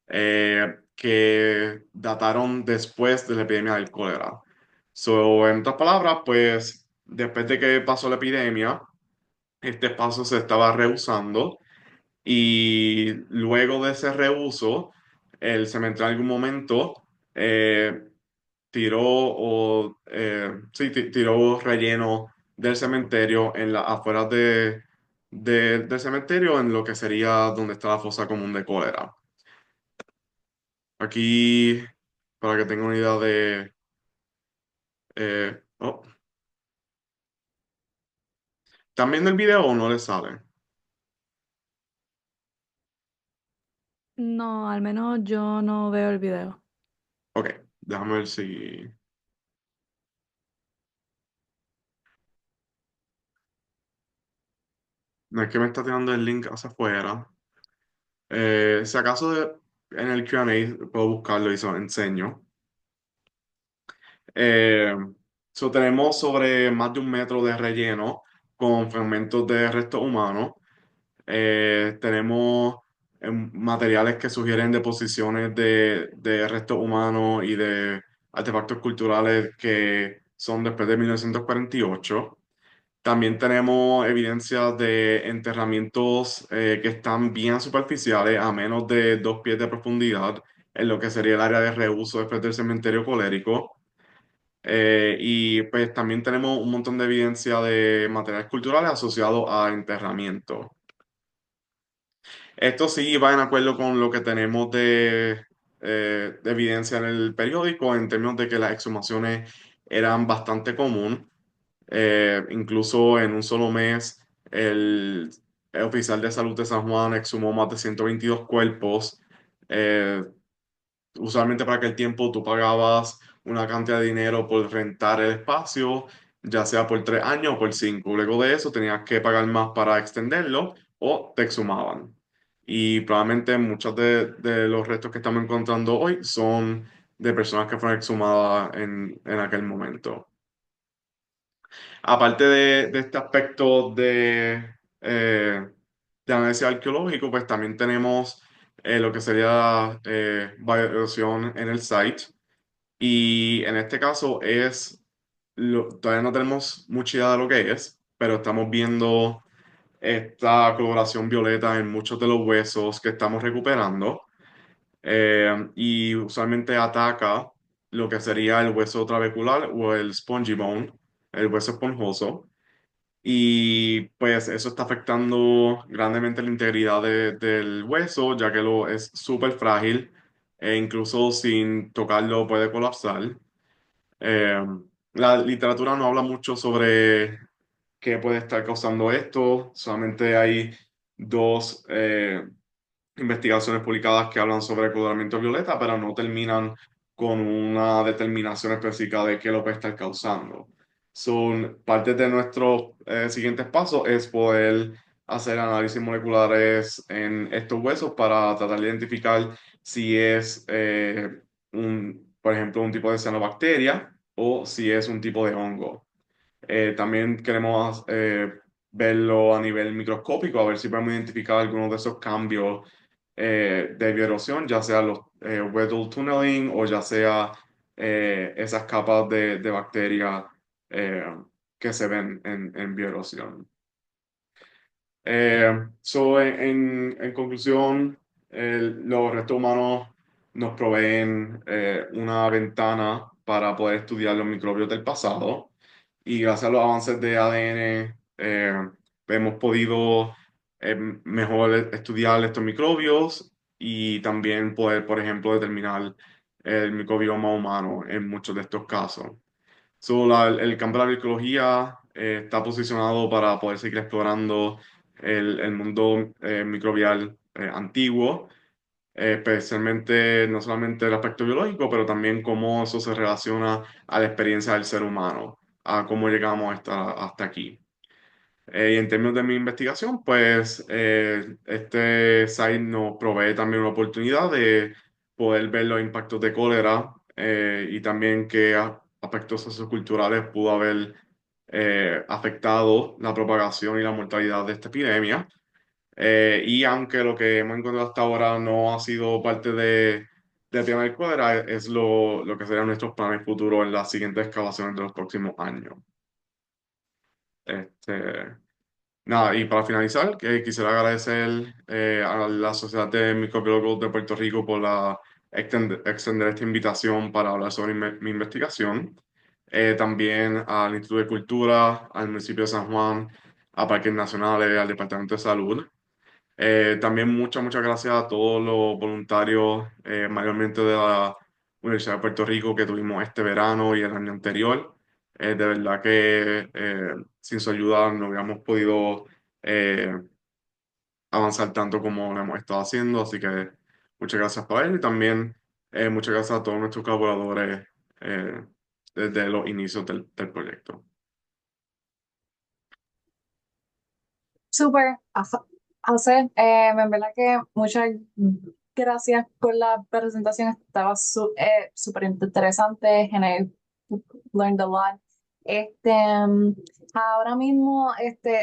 que dataron después de la epidemia del cólera. So, en otras palabras, pues después de que pasó la epidemia, este espacio se estaba reusando y luego de ese reuso, el cementerio en algún momento eh, tiró relleno del cementerio en las afueras del cementerio en lo que sería donde está la fosa común de cólera. Aquí, para que tengan una idea de... oh, ¿están viendo el video o no les sale? No, al menos yo no veo el video. Ok, déjame ver si... No es que me está tirando el link hacia afuera. Si acaso en el Q&A puedo buscarlo y se lo enseño. Eh, tenemos sobre más de 1 metro de relleno con fragmentos de restos humanos. Tenemos materiales que sugieren deposiciones de restos humanos y de artefactos culturales que son después de 1948. También tenemos evidencias de enterramientos que están bien superficiales, a menos de 2 pies de profundidad, en lo que sería el área de reuso después del cementerio colérico. Y pues también tenemos un montón de evidencia de materiales culturales asociados a enterramiento. Esto sí va en acuerdo con lo que tenemos de evidencia en el periódico en términos de que las exhumaciones eran bastante común. Incluso en un solo mes, el oficial de salud de San Juan exhumó más de 122 cuerpos. Eh, Usualmente para aquel tiempo tú pagabas una cantidad de dinero por rentar el espacio, ya sea por 3 años o por 5. Luego de eso tenías que pagar más para extenderlo o te exhumaban. Y probablemente muchos de los restos que estamos encontrando hoy son de personas que fueron exhumadas en aquel momento. Aparte de este aspecto de análisis arqueológico, pues también tenemos lo que sería bioerosión en el site. Y en este caso todavía no tenemos mucha idea de lo que es, pero estamos viendo esta coloración violeta en muchos de los huesos que estamos recuperando. Y usualmente ataca lo que sería el hueso trabecular o el spongy bone, el hueso esponjoso. Y pues eso está afectando grandemente la integridad del hueso, ya que es súper frágil e incluso sin tocarlo puede colapsar. Eh, la literatura no habla mucho sobre qué puede estar causando esto, solamente hay dos investigaciones publicadas que hablan sobre el coloramiento violeta, pero no terminan con una determinación específica de qué lo puede estar causando. Son parte de nuestros siguientes pasos es poder hacer análisis moleculares en estos huesos para tratar de identificar si es por ejemplo, un tipo de cianobacteria o si es un tipo de hongo. También queremos verlo a nivel microscópico, a ver si podemos identificar algunos de esos cambios de bioerosión, ya sea los Weddell tunneling o ya sea esas capas de bacterias eh, que se ven en bioerosión. En conclusión, los restos humanos nos proveen una ventana para poder estudiar los microbios del pasado y gracias a los avances de ADN hemos podido mejor estudiar estos microbios y también poder, por ejemplo, determinar el microbioma humano en muchos de estos casos. El campo de la biología está posicionado para poder seguir explorando el mundo microbial antiguo, especialmente no solamente el aspecto biológico, pero también cómo eso se relaciona a la experiencia del ser humano, a cómo llegamos hasta aquí. Y en términos de mi investigación, pues este site nos provee también una oportunidad de poder ver los impactos de cólera y también qué aspectos socioculturales pudo haber afectado la propagación y la mortalidad de esta epidemia. Y aunque lo que hemos encontrado hasta ahora no ha sido parte del tema del cólera, es lo que serán nuestros planes futuros en las siguientes excavaciones de los próximos años. Este, Nada, y para finalizar, quisiera agradecer a la Sociedad de Microbiólogos de Puerto Rico por extender esta invitación para hablar sobre mi investigación. También al Instituto de Cultura, al municipio de San Juan, a Parques Nacionales, al Departamento de Salud. También muchas gracias a todos los voluntarios, mayormente de la Universidad de Puerto Rico que tuvimos este verano y el año anterior. De verdad que sin su ayuda no hubiéramos podido eh, avanzar tanto como lo hemos estado haciendo. Así que muchas gracias por ello y también muchas gracias a todos nuestros colaboradores desde los inicios del proyecto. Súper, José, en verdad que muchas gracias por la presentación, estaba súper interesante, learned a lot. Ahora mismo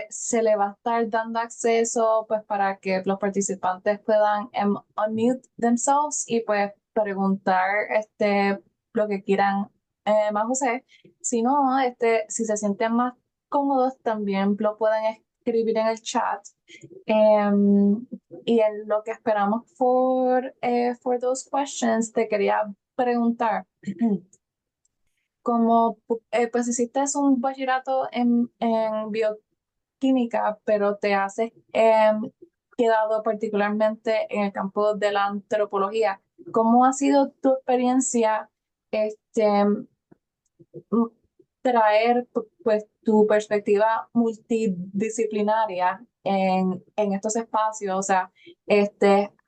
se le va a estar dando acceso pues para que los participantes puedan unmute themselves y pues preguntar lo que quieran más José. Si no, si se sienten más cómodos también lo pueden escribir en el chat. Y en lo que esperamos for those questions, te quería preguntar, como pues hiciste un bachillerato en bioquímica, pero te has quedado particularmente en el campo de la antropología, ¿cómo ha sido tu experiencia este, mm, traer pues tu perspectiva multidisciplinaria en estos espacios. O sea,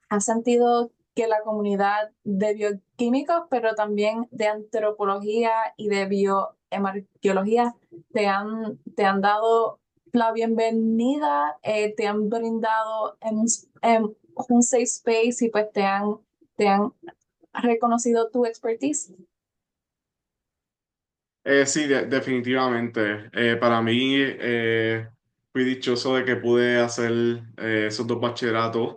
¿has sentido que la comunidad de bioquímicos, pero también de antropología y de bioarqueología, te han dado la bienvenida, te han brindado un safe space y pues te han reconocido tu expertise? Sí, definitivamente. Para mí, fui dichoso de que pude hacer esos dos bachilleratos,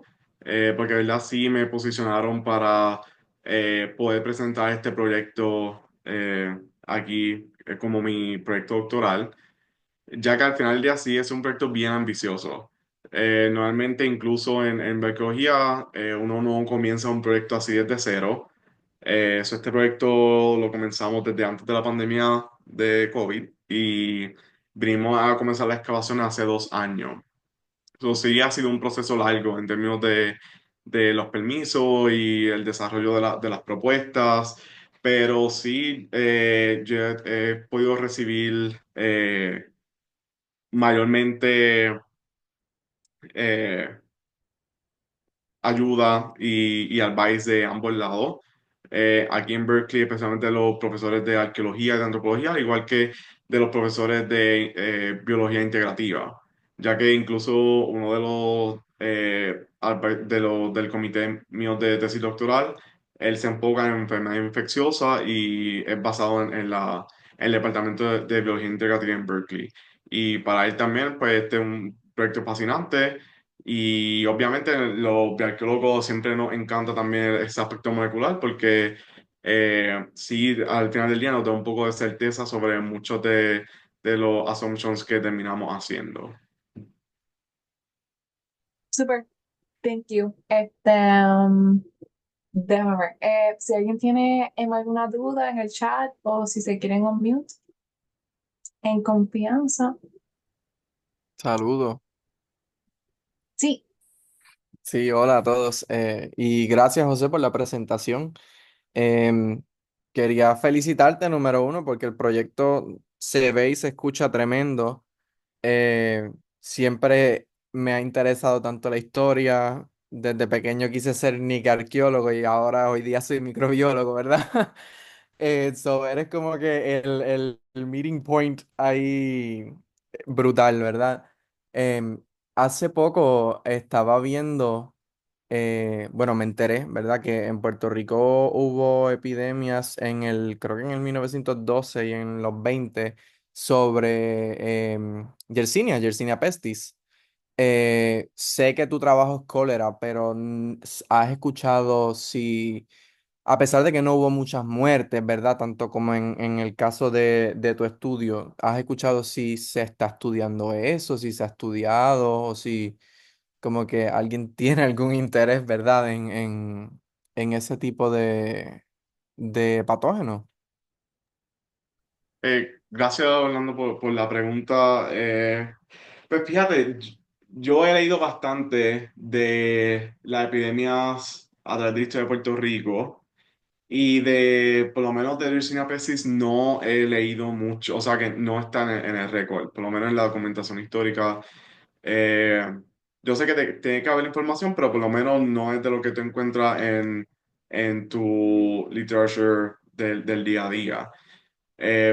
porque de verdad sí me posicionaron para poder presentar este proyecto aquí como mi proyecto doctoral, ya que al final del día sí es un proyecto bien ambicioso. Normalmente incluso en biología uno no comienza un proyecto así desde cero. Este proyecto lo comenzamos desde antes de la pandemia de COVID y vinimos a comenzar la excavación hace 2 años. Eso sí ha sido un proceso largo en términos de los permisos y el desarrollo de las propuestas, pero sí yo he podido recibir mayormente eh, ayuda y advice de ambos lados. Aquí en Berkeley, especialmente los profesores de arqueología y de antropología, al igual que de los profesores de biología integrativa, ya que incluso uno del comité mío de tesis doctoral, él se enfoca en enfermedades infecciosas y es basado en el departamento de biología integrativa en Berkeley. Y para él también, pues, este es un proyecto fascinante y obviamente los arqueólogos siempre nos encanta también ese aspecto molecular porque sí, al final del día nos da un poco de certeza sobre muchos de los assumptions que terminamos haciendo. Super, thank you. Déjame ver. Si alguien tiene alguna duda en el chat o si se quieren unmute en confianza. Saludos. Sí, Sí, hola a todos. Y gracias, José, por la presentación. Em, Quería felicitarte, número uno, porque el proyecto se ve y se escucha tremendo. Siempre me ha interesado tanto la historia. Desde pequeño quise ser ni que arqueólogo y ahora hoy día soy microbiólogo, ¿verdad? Eres como que el meeting point ahí brutal, ¿verdad? Hace poco estaba viendo, bueno, me enteré, ¿verdad? Que en Puerto Rico hubo epidemias creo que en el 1912 y en los 20 sobre Yersinia pestis. Sé que tu trabajo es cólera, pero ¿has escuchado si, a pesar de que no hubo muchas muertes, ¿verdad? Tanto como en el caso de tu estudio, ¿has escuchado si se está estudiando eso, si se ha estudiado o si como que alguien tiene algún interés, ¿verdad? En ese tipo de patógenos. Gracias, Orlando, por la pregunta. Pues fíjate, yo he leído bastante de las epidemias a través de la historia de Puerto Rico. Y por lo menos de Yersinia pestis no he leído mucho, o sea que no está en el récord, por lo menos en la documentación histórica. Eh, yo sé que tiene que haber información, pero por lo menos no es de lo que tú encuentras en tu literature del día a día.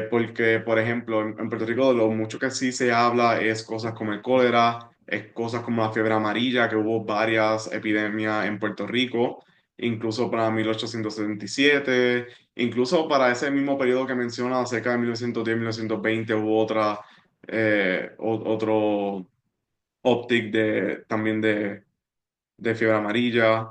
Porque, por ejemplo, en Puerto Rico de lo mucho que sí se habla es cosas como el cólera, es cosas como la fiebre amarilla, que hubo varias epidemias en Puerto Rico, incluso para 1877, incluso para ese mismo periodo que menciona, cerca de 1910-1920, hubo otro óptic también de fiebre amarilla.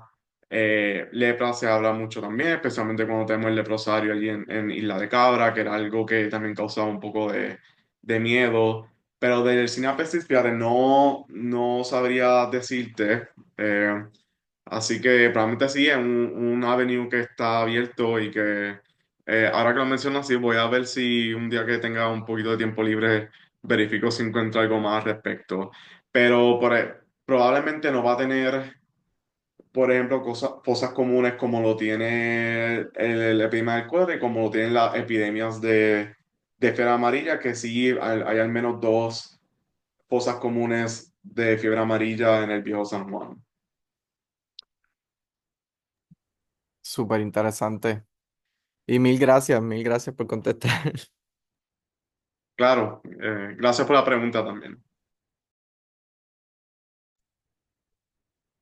Lepra se habla mucho también, especialmente cuando tenemos el leprosario allí en Isla de Cabra, que era algo que también causaba un poco de miedo. Pero del Sinapsis, fíjate, no sabría decirte. Eh, Así que probablemente sí, es un avenue que está abierto y que ahora que lo mencionas, sí, voy a ver si un día que tenga un poquito de tiempo libre verifico si encuentro algo más al respecto. Pero probablemente no va a tener, por ejemplo, cosas comunes como lo tiene el epidemia del cólera y como lo tienen las epidemias de fiebre amarilla, que sí hay al menos dos fosas comunes de fiebre amarilla en el viejo San Juan. Súper interesante. Y mil gracias por contestar. Claro, gracias por la pregunta también.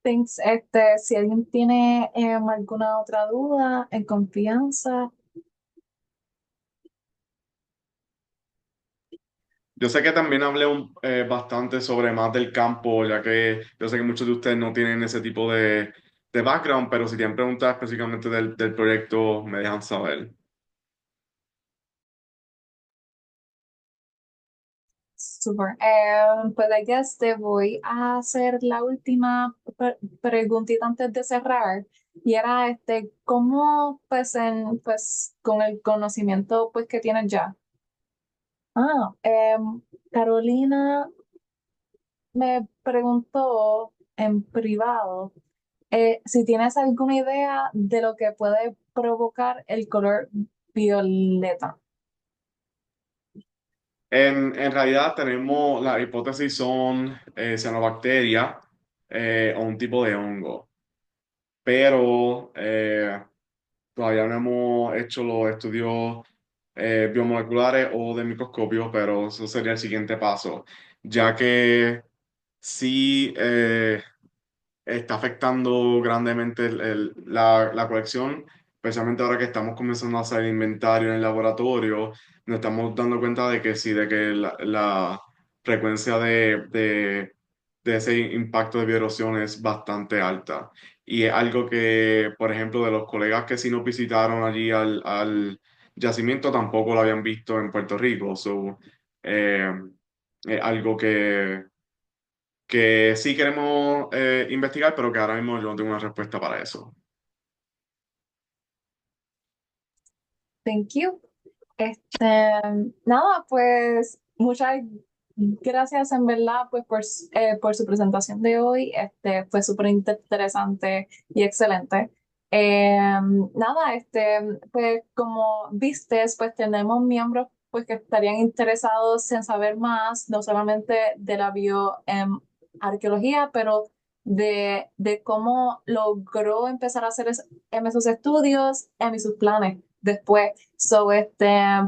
Thanks. Si alguien tiene alguna otra duda, en confianza. Yo sé que también hablé bastante sobre más del campo, ya que yo sé que muchos de ustedes no tienen ese tipo de background, pero si tienen preguntas específicamente del proyecto, me dejan saber. Super. Pues I guess te voy a hacer la última preguntita antes de cerrar. Y era ¿cómo pues pues con el conocimiento pues que tienes ya? Carolina me preguntó en privado si tienes alguna idea de lo que puede provocar el color violeta. En realidad tenemos, las hipótesis son cianobacteria o un tipo de hongo, pero todavía no hemos hecho los estudios biomoleculares o de microscopio, pero eso sería el siguiente paso, ya que sí está afectando grandemente la colección, especialmente ahora que estamos comenzando a hacer inventario en el laboratorio, nos estamos dando cuenta de que sí, de que la frecuencia de ese impacto de bioerosión es bastante alta. Y es algo que, por ejemplo, de los colegas que sí nos visitaron allí al yacimiento, tampoco lo habían visto en Puerto Rico. So, eh, es algo que sí queremos investigar, pero que ahora mismo yo no tengo una respuesta para eso. Thank you. Nada, pues muchas gracias en verdad pues por su presentación de hoy. Fue súper interesante y excelente. Nada, pues como vistes, pues tenemos miembros pues que estarían interesados en saber más, no solamente de la bioarqueología, pero de cómo logró empezar a hacer esos estudios y sus planes después. So,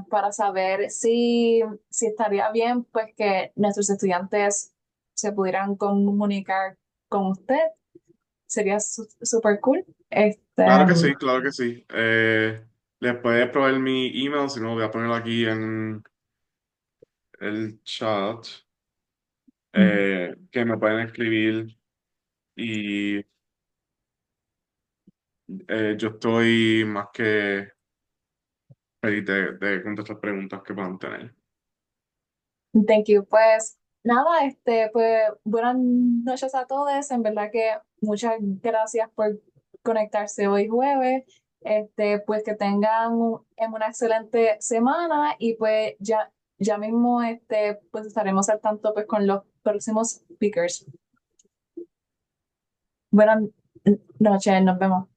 para saber si estaría bien, pues que nuestros estudiantes se pudieran comunicar con usted, sería súper cool. Claro que sí, claro que sí. Les puede proveer mi email, si no lo voy a poner aquí en el chat, que me pueden escribir y yo estoy más que feliz de contestar preguntas que puedan tener. Thank you. Pues nada, pues buenas noches a todos. En verdad que muchas gracias por conectarse hoy jueves. Pues que tengan una excelente semana y pues ya mismo pues estaremos al tanto pues con los próximos speakers. Buenas noches, nos vemos.